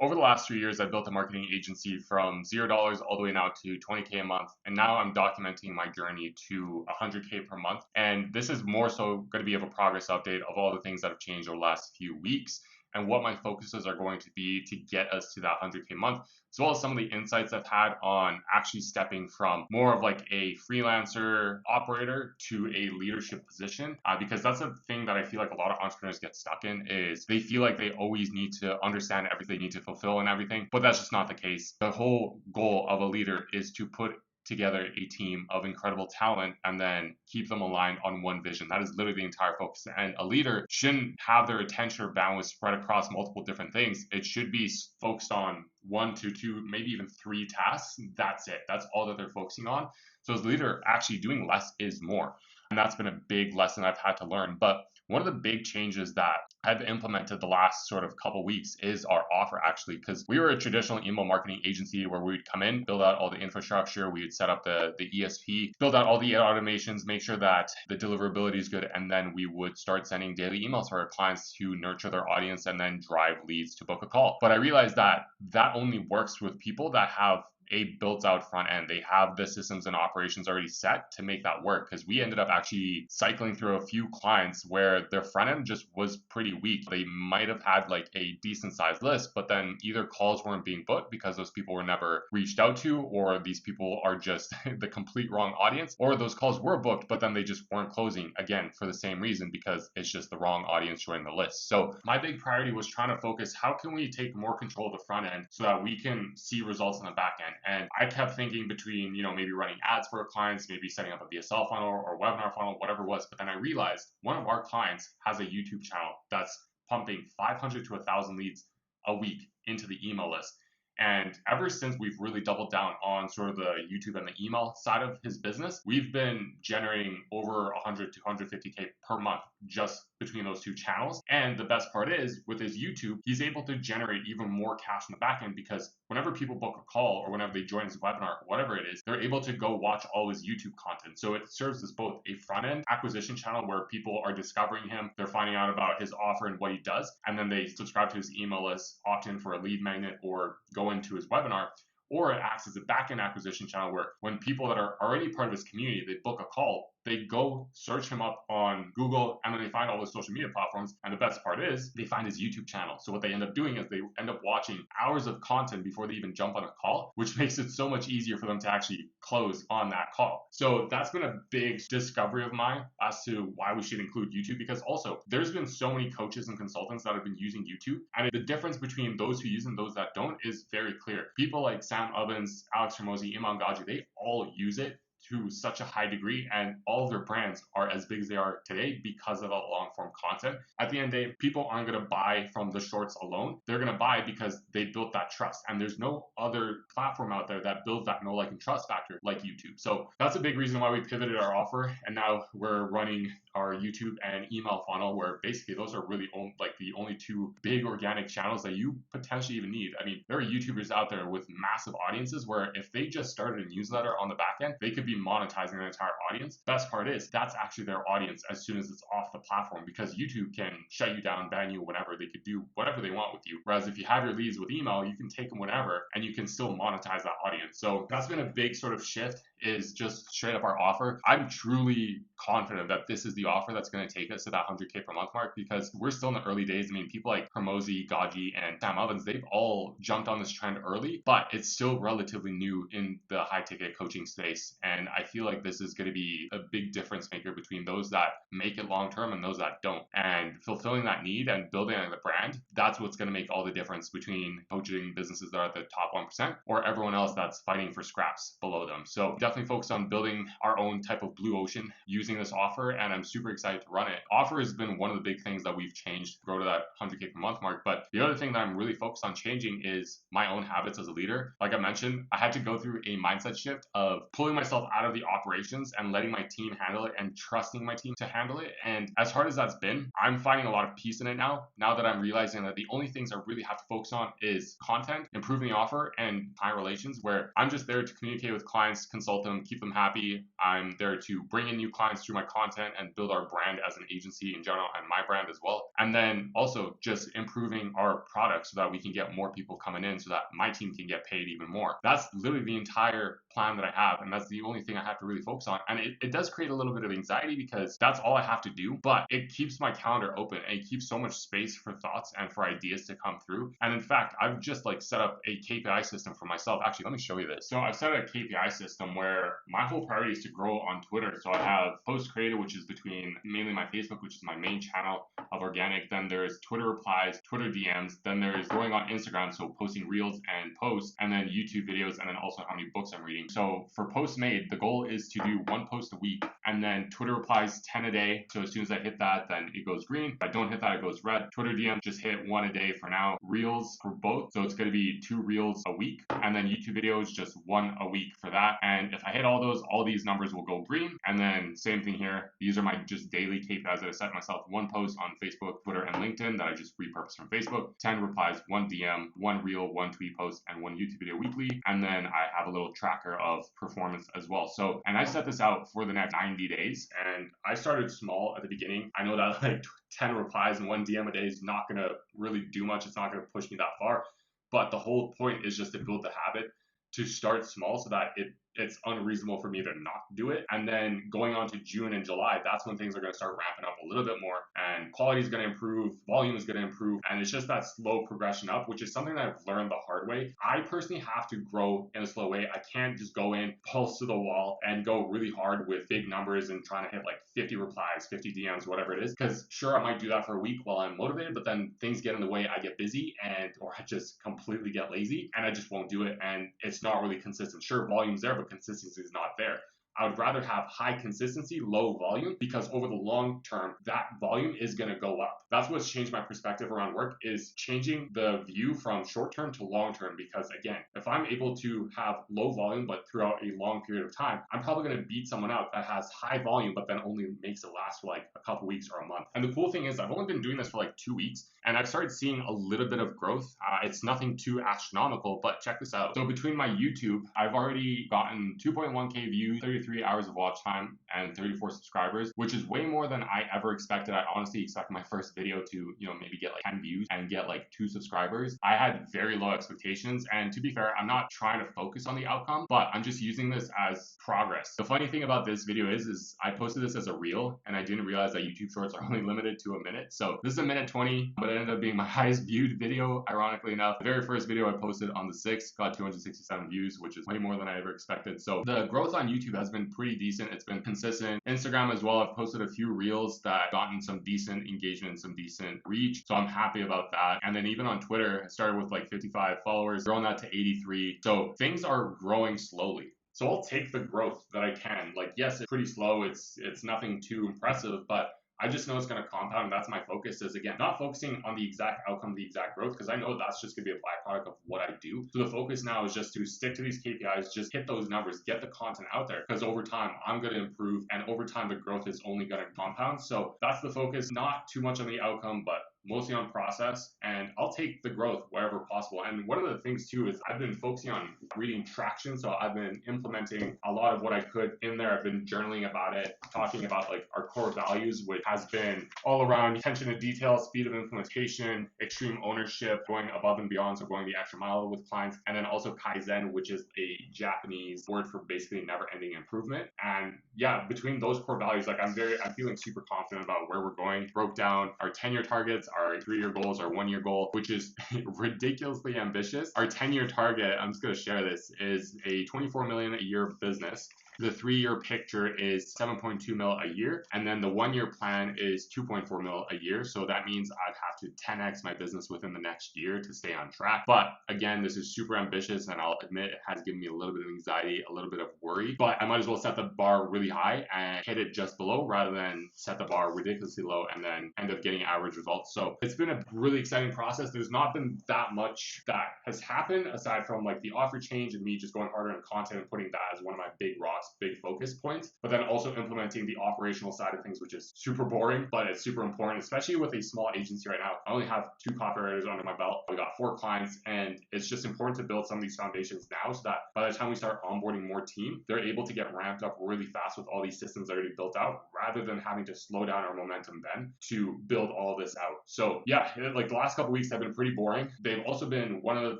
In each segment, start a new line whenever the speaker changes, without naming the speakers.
over the last 3 years, I've built a marketing agency from $0 all the way now to 20K a month. And now I'm documenting my journey to 100K per month. And this is more so going to be of a progress update of all the things that have changed over the last few weeks and what my focuses are going to be to get us to that 100K month, as well as some of the insights I've had on actually stepping from more of like a freelancer operator to a leadership position. Because that's a thing that I feel like a lot of entrepreneurs get stuck in is they feel like they always need to understand everything, they need to fulfill and everything, but that's just not the case. The whole goal of a leader is to put together a team of incredible talent and then keep them aligned on one vision. That is literally the entire focus. And a leader shouldn't have their attention or bandwidth spread across multiple different things. It should be focused on one to two, maybe even three tasks. That's it. That's all that they're focusing on. So as a leader, actually doing less is more. And that's been a big lesson I've had to learn. But one of the big changes that I've implemented the last sort of couple weeks is our offer actually, because we were a traditional email marketing agency where we'd come in, build out all the infrastructure, we would set up the ESP, build out all the automations, make sure that the deliverability is good, and then we would start sending daily emails to our clients to nurture their audience and then drive leads to book a call. But I realized that that only works with people that have a built out front end. They have the systems and operations already set to make that work, because we ended up actually cycling through a few clients where their front end just was pretty weak. They might have had like a decent sized list, but then either calls weren't being booked because those people were never reached out to, or these people are just the complete wrong audience, or those calls were booked, but then they just weren't closing again for the same reason because it's just the wrong audience joining the list. So my big priority was trying to focus, how can we take more control of the front end so that we can see results on the back end? And I kept thinking between, maybe running ads for our clients, maybe setting up a VSL funnel or webinar funnel, whatever it was. But then I realized one of our clients has a YouTube channel that's pumping 500 to 1,000 leads a week into the email list. And ever since we've really doubled down on sort of the YouTube and the email side of his business, we've been generating over 100 to 150K per month just between those two channels. And the best part is with his YouTube, he's able to generate even more cash in the back end, because whenever people book a call or whenever they join his webinar, whatever it is, they're able to go watch all his YouTube content. So it serves as both a front end acquisition channel where people are discovering him, they're finding out about his offer and what he does, and then they subscribe to his email list, opt in for a lead magnet, or go into his webinar. Or it acts as a back-end acquisition channel where when people that are already part of his community, they book a call, they go search him up on Google, and then they find all his social media platforms. And the best part is they find his YouTube channel. So what they end up doing is they end up watching hours of content before they even jump on a call, which makes it so much easier for them to actually close on that call. So that's been a big discovery of mine as to why we should include YouTube, because also there's been so many coaches and consultants that have been using YouTube. And the difference between those who use and those that don't is very clear. People like Sam Ovens, Alex Hormozi, Iman Gaji, they all use it to such a high degree, and all of their brands are as big as they are today because of the long form content. At the end of the day, people aren't going to buy from the shorts alone. They're going to buy because they built that trust, and there's no other platform out there that builds that know, like, and trust factor like YouTube. So that's a big reason why we pivoted our offer, and now we're running our YouTube and email funnel, where basically those are really the only two big organic channels that you potentially even need. I mean, there are YouTubers out there with massive audiences where if they just started a newsletter on the back end, they could be monetizing their entire audience. Best part is that's actually their audience as soon as it's off the platform, because YouTube can shut you down, ban you, whatever. They could do whatever they want with you. Whereas if you have your leads with email, you can take them whenever and you can still monetize that audience. So that's been a big sort of shift, is just straight up our offer. I'm truly confident that this is the offer that's going to take us to that 100K per month mark, because we're still in the early days. I mean, people like Hormozi, Gaji, and Sam Ovens, they've all jumped on this trend early, but it's still relatively new in the high ticket coaching space. And I feel like this is going to be a big difference maker between those that make it long term and those that don't. And fulfilling that need and building the brand, that's what's going to make all the difference between coaching businesses that are at the top 1% or everyone else that's fighting for scraps below them. So definitely focus on building our own type of blue ocean using this offer, and I'm super excited to run it. Offer has been one of the big things that we've changed to grow to that 100K per month mark. But the other thing that I'm really focused on changing is my own habits as a leader. Like I mentioned, I had to go through a mindset shift of pulling myself out of the operations and letting my team handle it and trusting my team to handle it. And as hard as that's been, I'm finding a lot of peace in it now that I'm realizing that the only things I really have to focus on is content, improving the offer, and client relations, where I'm just there to communicate with clients, consultants, with them, keep them happy. I'm there to bring in new clients through my content and build our brand as an agency in general and my brand as well. And then also just improving our product so that we can get more people coming in so that my team can get paid even more. That's literally the entire plan that I have, and that's the only thing I have to really focus on. And it does create a little bit of anxiety because that's all I have to do, but it keeps my calendar open and it keeps so much space for thoughts and for ideas to come through. And in fact, I've just like set up a KPI system for myself. Actually, let me show you this. So I've set up a KPI system where my whole priority is to grow on Twitter. So I have post created, which is between mainly my Facebook, which is my main channel of organic. Then there's Twitter replies, Twitter DMs. Then there's growing on Instagram, so posting reels and posts, and then YouTube videos, and then also how many books I'm reading. So for posts made, the goal is to do 1 post a week, and then Twitter replies 10 a day. So as soon as I hit that, then it goes green. If I don't hit that, it goes red. Twitter DM, just hit 1 a day for now. Reels for both, so it's going to be 2 reels a week, and then YouTube videos just 1 a week for that. And if I hit all those, all these numbers will go green. And then same thing here. These are my just daily KPIs that I set myself. 1 post on Facebook, Twitter, and LinkedIn that I just repurposed from Facebook. 10 replies, 1 DM, 1 reel, 1 tweet post, and 1 YouTube video weekly. And then I have a little tracker of performance as well. So, and I set this out for the next 90 days. And I started small at the beginning. I know that like 10 replies and 1 DM a day is not going to really do much. It's not going to push me that far. But the whole point is just to build the habit to start small so that it's unreasonable for me to not do it. And then going on to June and July, that's when things are going to start ramping up a little bit more, and quality is going to improve, volume is going to improve, and it's just that slow progression up, which is something that I've learned the hard way. I personally have to grow in a slow way. I can't just go in, pulse to the wall, and go really hard with big numbers and trying to hit like 50 replies, 50 DMs, whatever it is. Because sure, I might do that for a week while I'm motivated, but then things get in the way. I get busy or I just completely get lazy and I just won't do it. And it's not really consistent. Sure, volume's there, but consistency is not there. I would rather have high consistency, low volume, because over the long term, that volume is going to go up. That's what's changed my perspective around work, is changing the view from short term to long term. Because again, if I'm able to have low volume, but throughout a long period of time, I'm probably going to beat someone out that has high volume, but then only makes it last for like a couple weeks or a month. And the cool thing is I've only been doing this for like 2 weeks and I've started seeing a little bit of growth. It's nothing too astronomical, but check this out. So between my YouTube, I've already gotten 2.1K views, 33 hours of watch time, and 34 subscribers, which is way more than I ever expected. I honestly expected my first video to, maybe get like 10 views and get like 2 subscribers. I had very low expectations, and to be fair, I'm not trying to focus on the outcome, but I'm just using this as progress. The funny thing about this video is I posted this as a reel, and I didn't realize that YouTube Shorts are only limited to a minute. So this is a minute 20, but it ended up being my highest viewed video, ironically enough. The very first video I posted on the 6th got 267 views, which is way more than I ever expected. So the growth on YouTube has been pretty decent. It's been consistent. Instagram as well, I've posted a few reels that gotten some decent engagement, some decent reach. So I'm happy about that. And then even on Twitter, I started with like 55 followers, growing that to 83. So things are growing slowly. So I'll take the growth that I can. Like, yes, it's pretty slow. It's nothing too impressive, but I just know it's going to compound, and that's my focus, is again, not focusing on the exact outcome, the exact growth, because I know that's just going to be a byproduct of what I do. So the focus now is just to stick to these KPIs, just hit those numbers, get the content out there, because over time I'm going to improve, and over time the growth is only going to compound. So that's the focus, not too much on the outcome, but mostly on process, and I'll take the growth wherever possible. And one of the things too is I've been focusing on reading traction, so I've been implementing a lot of what I could in there. I've been journaling about it, talking about like our core values, which has been all around attention to detail, speed of implementation, extreme ownership, going above and beyond, so going the extra mile with clients, and then also Kaizen, which is a Japanese word for basically never-ending improvement. And yeah, between those core values, like I'm feeling super confident about where we're going. Broke down our 10-year targets, our 3-year goals, our 1-year goal, which is ridiculously ambitious. Our 10-year target, I'm just going to share this, is a 24 million a year business. The 3-year picture is 7.2 mil a year, and then the 1-year plan is 2.4 mil a year. So that means I'd have to 10x my business within the next year to stay on track. But again, this is super ambitious, and I'll admit it has given me a little bit of anxiety, a little bit of worry, but I might as well set the bar really high and hit it just below rather than set the bar ridiculously low and then end up getting average results. So it's been a really exciting process. There's not been that much that has happened aside from like the offer change and me just going harder on content and putting that as one of my big rocks, big focus points, but then also implementing the operational side of things, which is super boring, but it's super important, especially with a small agency right now. I only have 2 copywriters under my belt. We got 4 clients, and it's just important to build some of these foundations now so that by the time we start onboarding more team, they're able to get ramped up really fast with all these systems already built out, rather than having to slow down our momentum then to build all this out. So yeah, like the last couple weeks have been pretty boring. They've also been one of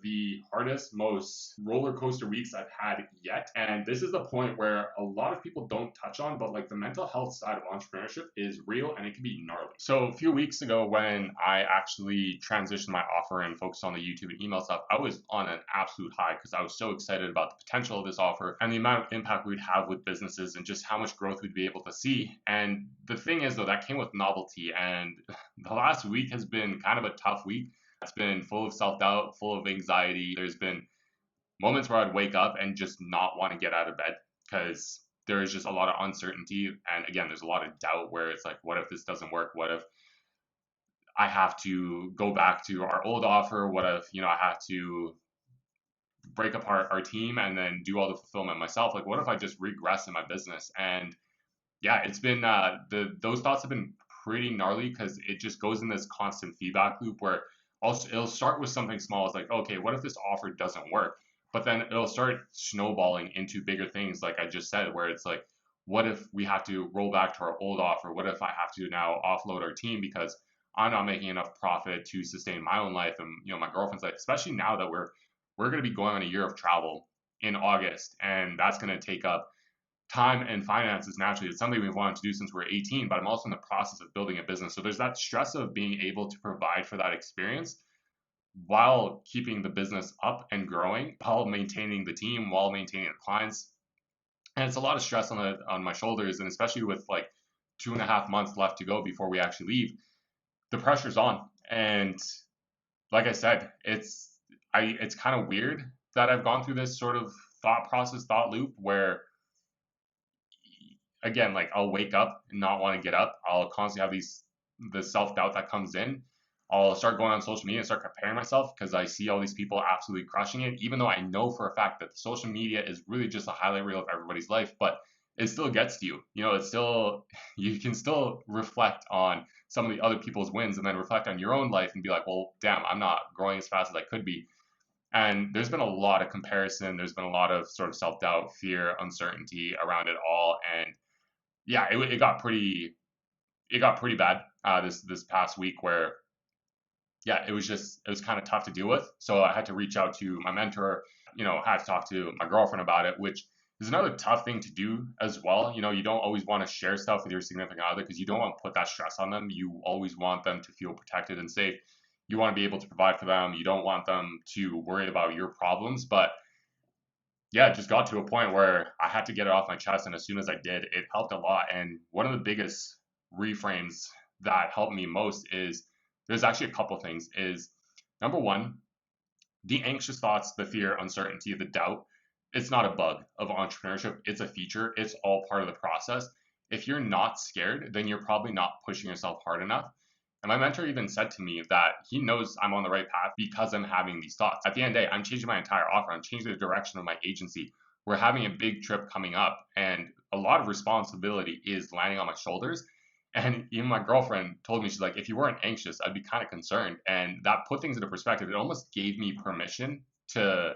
the hardest, most roller coaster weeks I've had yet. And this is the point where a lot of people don't touch on, but like the mental health side of entrepreneurship is real and it can be gnarly. So a few weeks ago, when I actually transitioned my offer and focused on the YouTube and email stuff, I was on an absolute high because I was so excited about the potential of this offer and the amount of impact we'd have with businesses and just how much growth we'd be able to see. And the thing is, though, that came with novelty. And the last week has been kind of a tough week. It's been full of self-doubt, full of anxiety. There's been moments where I'd wake up and just not want to get out of bed because there is just a lot of uncertainty. And again, there's a lot of doubt where it's like, what if this doesn't work? What if I have to go back to our old offer? What if, I have to break apart our team and then do all the fulfillment myself? Like, what if I just regress in my business? And yeah, it's been those thoughts have been pretty gnarly because it just goes in this constant feedback loop where also it'll start with something small. It's like, okay, what if this offer doesn't work? But then it'll start snowballing into bigger things, like I just said, where it's like, what if we have to roll back to our old offer? What if I have to now offload our team because I'm not making enough profit to sustain my own life and my girlfriend's life, especially now that we're going to be going on a year of travel in August, and that's going to take up time and finances naturally. It's something we've wanted to do since we were 18, but I'm also in the process of building a business. So there's that stress of being able to provide for that experience while keeping the business up and growing, while maintaining the team, while maintaining the clients. And it's a lot of stress on my shoulders, and especially with like 2.5 months left to go before we actually leave, the pressure's on. And like I said, it's kind of weird that I've gone through this sort of thought loop where, again, like I'll wake up and not want to get up. I'll constantly have the self-doubt that comes in. I'll start going on social media and start comparing myself because I see all these people absolutely crushing it, even though I know for a fact that social media is really just a highlight reel of everybody's life, but it still gets to you. It's still, you can still reflect on some of the other people's wins and then reflect on your own life and be like, well, damn, I'm not growing as fast as I could be. And there's been a lot of comparison. There's been a lot of sort of self-doubt, fear, uncertainty around it all. And yeah, it got pretty bad this past week where yeah, it was kind of tough to deal with. So I had to reach out to my mentor, had to talk to my girlfriend about it, which is another tough thing to do as well. You don't always want to share stuff with your significant other because you don't want to put that stress on them. You always want them to feel protected and safe. You want to be able to provide for them. You don't want them to worry about your problems. But yeah, it just got to a point where I had to get it off my chest. And as soon as I did, it helped a lot. And one of the biggest reframes that helped me most is there's actually a couple things. Is number one, the anxious thoughts, the fear, uncertainty, the doubt. It's not a bug of entrepreneurship. It's a feature. It's all part of the process. If you're not scared, then you're probably not pushing yourself hard enough. And my mentor even said to me that he knows I'm on the right path because I'm having these thoughts. At the end of the day, I'm changing my entire offer. I'm changing the direction of my agency. We're having a big trip coming up, and a lot of responsibility is landing on my shoulders. And even my girlfriend told me, she's like, if you weren't anxious, I'd be kind of concerned. And that put things into perspective. It almost gave me permission to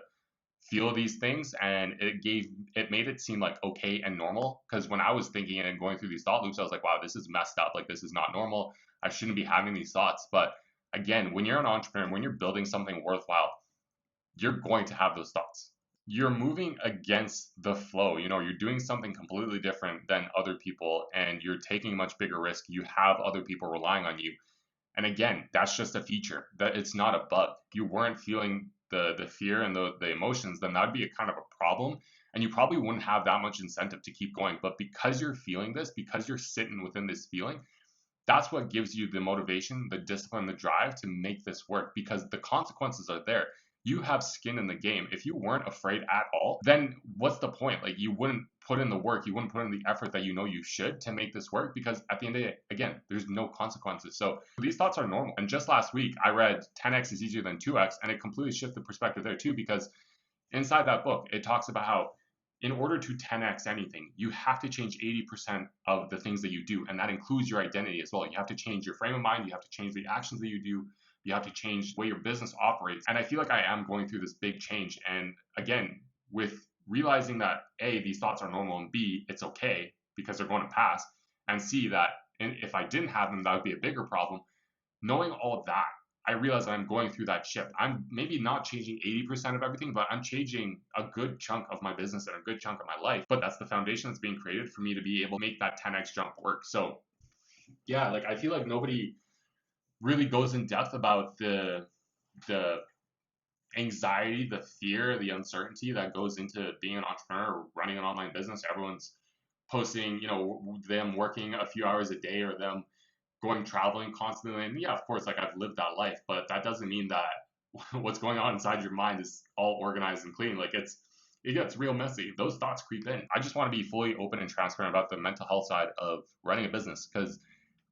feel these things, and it made it seem like okay and normal. Because when I was thinking and going through these thought loops, I was like, wow, this is messed up. Like, this is not normal. I shouldn't be having these thoughts. But again, when you're an entrepreneur, when you're building something worthwhile, you're going to have those thoughts. You're moving against the flow. You're doing something completely different than other people, and you're taking a much bigger risk. You have other people relying on you. And again, that's just a feature. That it's not a bug. If you weren't feeling the fear and the emotions, then that'd be a kind of a problem. And you probably wouldn't have that much incentive to keep going. But because you're feeling this, because you're sitting within this feeling, that's what gives you the motivation, the discipline, the drive to make this work, because the consequences are there. you have skin in the game. If you weren't afraid at all, then what's the point? Like, you wouldn't put in the work, you wouldn't put in the effort that you know you should to make this work, because at the end of the day, again, there's no consequences. So these thoughts are normal. And just last week, I read 10x is easier than 2x, and it completely shifted perspective there too, because inside that book, it talks about how in order to 10x anything, you have to change 80% of the things that you do. And that includes your identity as well. You have to change your frame of mind. You have to change the actions that you do. You have to change the way your business operates. And I feel like I am going through this big change. And again, with realizing that A, these thoughts are normal, and B, it's okay because they're going to pass, and C, that if I didn't have them, that would be a bigger problem. Knowing all of that, I realize that I'm going through that shift. I'm maybe not changing 80% of everything, but I'm changing a good chunk of my business and a good chunk of my life. But that's the foundation that's being created for me to be able to make that 10x jump work. So yeah, like I feel like nobody really goes in depth about the anxiety, the fear, the uncertainty that goes into being an entrepreneur or running an online business. Everyone's posting, them working a few hours a day, or them going traveling constantly. And yeah, of course, like I've lived that life, but that doesn't mean that what's going on inside your mind is all organized and clean. Like it gets real messy. Those thoughts creep in. I just want to be fully open and transparent about the mental health side of running a business, because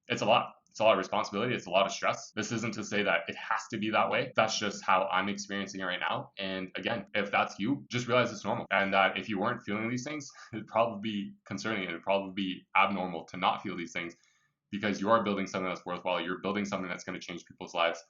it's a lot. It's a lot of responsibility. It's a lot of stress. This isn't to say that it has to be that way. That's just how I'm experiencing it right now. And again, if that's you, just realize it's normal. And that if you weren't feeling these things, it'd probably be concerning. It'd probably be abnormal to not feel these things, because you are building something that's worthwhile. You're building something that's going to change people's lives,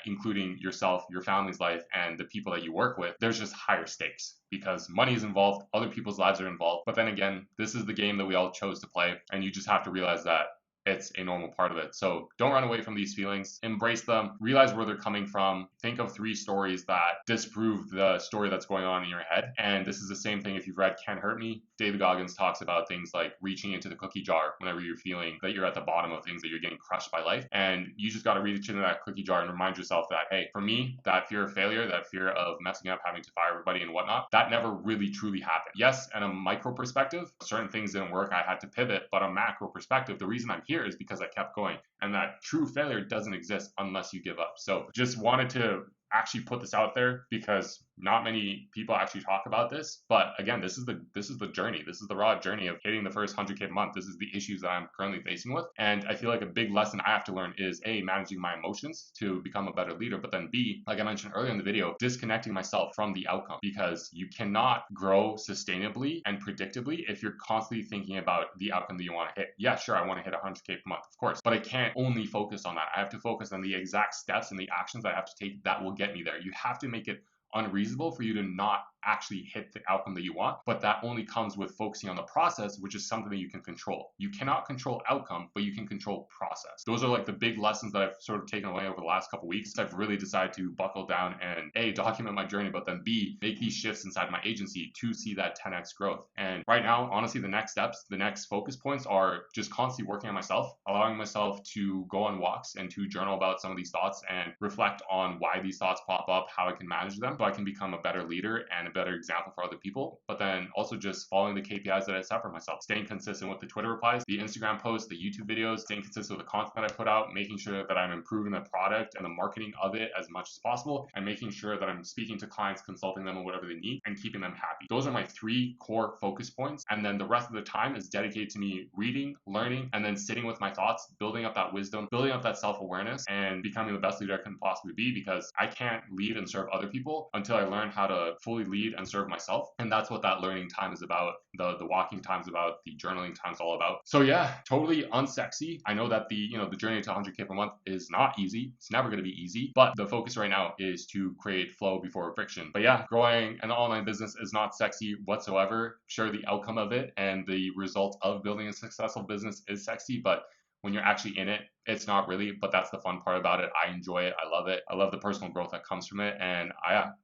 including yourself, your family's life, and the people that you work with. There's just higher stakes because money is involved, other people's lives are involved. But then again, this is the game that we all chose to play, and you just have to realize that it's a normal part of it. So don't run away from these feelings, embrace them, realize where they're coming from. Think of 3 stories that disprove the story that's going on in your head. And this is the same thing if you've read Can't Hurt Me. David Goggins talks about things like reaching into the cookie jar whenever you're feeling that you're at the bottom of things, that you're getting crushed by life. And you just got to reach into that cookie jar and remind yourself that, hey, for me, that fear of failure, that fear of messing up, having to fire everybody and whatnot, that never really truly happened. Yes, in a micro perspective, certain things didn't work. I had to pivot. But on a macro perspective, the reason I'm here is because I kept going. And that true failure doesn't exist unless you give up. So just wanted to actually put this out there, because not many people actually talk about this. But again, this is the journey. This is the raw journey of hitting the first 100K a month. This is the issues that I'm currently facing with. And I feel like a big lesson I have to learn is A, managing my emotions to become a better leader. But then B, like I mentioned earlier in the video, disconnecting myself from the outcome, because you cannot grow sustainably and predictably if you're constantly thinking about the outcome that you want to hit. Yeah, sure, I want to hit 100K per month, of course, but I can't only focus on that. I have to focus on the exact steps and the actions I have to take that will get me there. You have to make it unreasonable for you to not actually hit the outcome that you want, but that only comes with focusing on the process, which is something that you can control. You cannot control outcome, but you can control process. Those are like the big lessons that I've sort of taken away over the last couple of weeks. I've really decided to buckle down and A, document my journey, but then B, make these shifts inside my agency to see that 10x growth. And right now, honestly, the next steps, the next focus points are just constantly working on myself, allowing myself to go on walks and to journal about some of these thoughts and reflect on why these thoughts pop up, how I can manage them, so I can become a better leader and a better example for other people. But then also just following the KPIs that I set for myself, staying consistent with the Twitter replies, the Instagram posts, the YouTube videos, staying consistent with the content that I put out, making sure that I'm improving the product and the marketing of it as much as possible, and making sure that I'm speaking to clients, consulting them on whatever they need, and keeping them happy. Those are my 3 core focus points. And then the rest of the time is dedicated to me reading, learning, and then sitting with my thoughts, building up that wisdom, building up that self-awareness, and becoming the best leader I can possibly be, because I can't lead and serve other people until I learn how to fully lead and serve myself. And that's what that learning time is about. The walking time is about, the journaling time is all about. So yeah, totally unsexy. I know that the journey to 100K per month is not easy. It's never going to be easy, but the focus right now is to create flow before friction. But yeah, growing an online business is not sexy whatsoever. Sure, the outcome of it and the result of building a successful business is sexy, but when you're actually in it, it's not really. But that's the fun part about it. I enjoy it. I love it. I love the personal growth that comes from it. And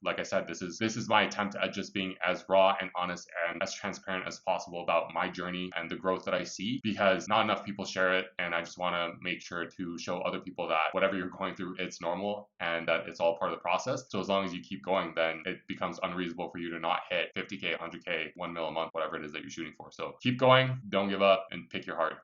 like I said, this is my attempt at just being as raw and honest and as transparent as possible about my journey and the growth that I see, because not enough people share it. And I just want to make sure to show other people that whatever you're going through, it's normal and that it's all part of the process. So as long as you keep going, then it becomes unreasonable for you to not hit 50K, 100K, 1 mil a month, whatever it is that you're shooting for. So keep going, don't give up, and pick your heart.